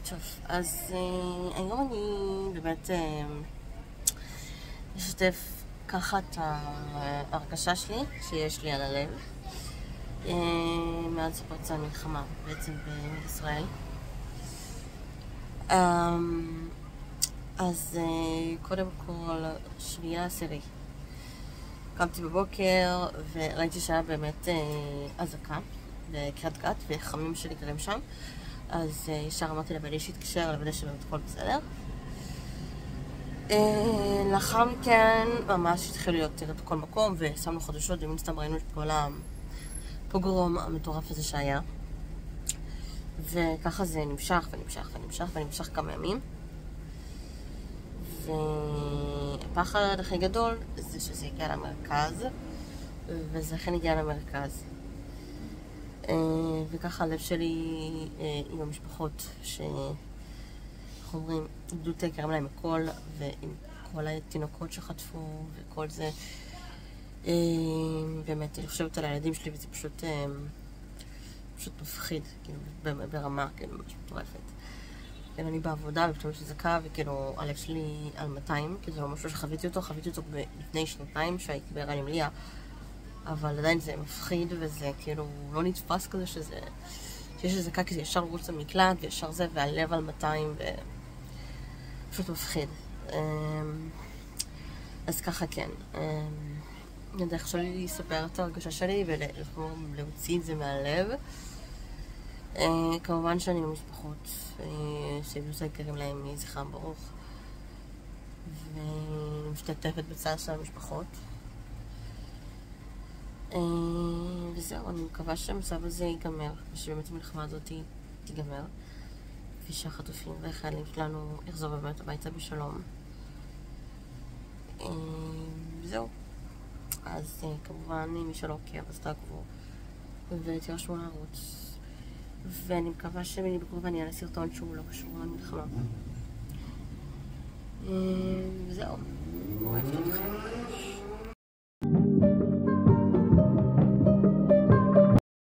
טוב, אז היום אני באמת אשתף ככה את ההרגשה שלי שיש לי על הלב מאז שפרצה המלחמה בעצם בישראל. אז קודם כל 7/10 קמתי בבוקר וראיתי שהיה באמת אזעקה בקריית גת וחמים שלי גרים שם, אז ישר אמרתי לבעלי שהתקשר לוודא שבאמת הכל בסדר. לאחר מכן ממש התחילו להיות את כל מקום ושמנו חדשות ומן סתם ראינו את כל הפוגרום המטורף הזה שהיה, וככה זה נמשך ונמשך ונמשך ונמשך כמה ימים. והפחד הכי גדול זה שזה הגיע למרכז, וזה אכן הגיע למרכז. וככה הלב שלי עם המשפחות איך אומרים, איבדו תקרם להם הכל, ועם כל התינוקות שחטפו וכל זה. באמת, אני חושבת על הילדים שלי וזה פשוט מפחיד, כאילו, ברמה, כאילו, ממש מטורפת. כאילו, אני בעבודה ופתאום יש אזעקה, וכאילו, הלב שלי על 200, כי זה לא משהו שחוויתי אותו לפני שנתיים שהייתי בהיריון עם ליה, אבל עדיין זה מפחיד וזה כאילו לא נתפס כזה שיש אזעקה, כי זה ישר רוץ למקלט וישר זה, והלב על 200 ופשוט מפחיד. אז ככה כן. אני יודע, חשוב לי לספר את הרגשה שלי ולהוציא את זה מהלב. כמובן שאני במשפחות שאיבדו את היקרים להם, יהי זכרם ברוך, ומשתתפת בצער של המשפחות. וזהו, אני מקווה שהמצב הזה ייגמר, ושבאמת המלחמה הזאת תיגמר, ושהחטופים והחיילים שלנו יחזור באמת הביתה בשלום. וזהו. אז כמובן, מי שלא עוקב, אז תעקבו ותירשמו לערוץ, ואני מקווה בקרוב אני אעלה סרטון שהוא לא קשור למלחמה. וזהו.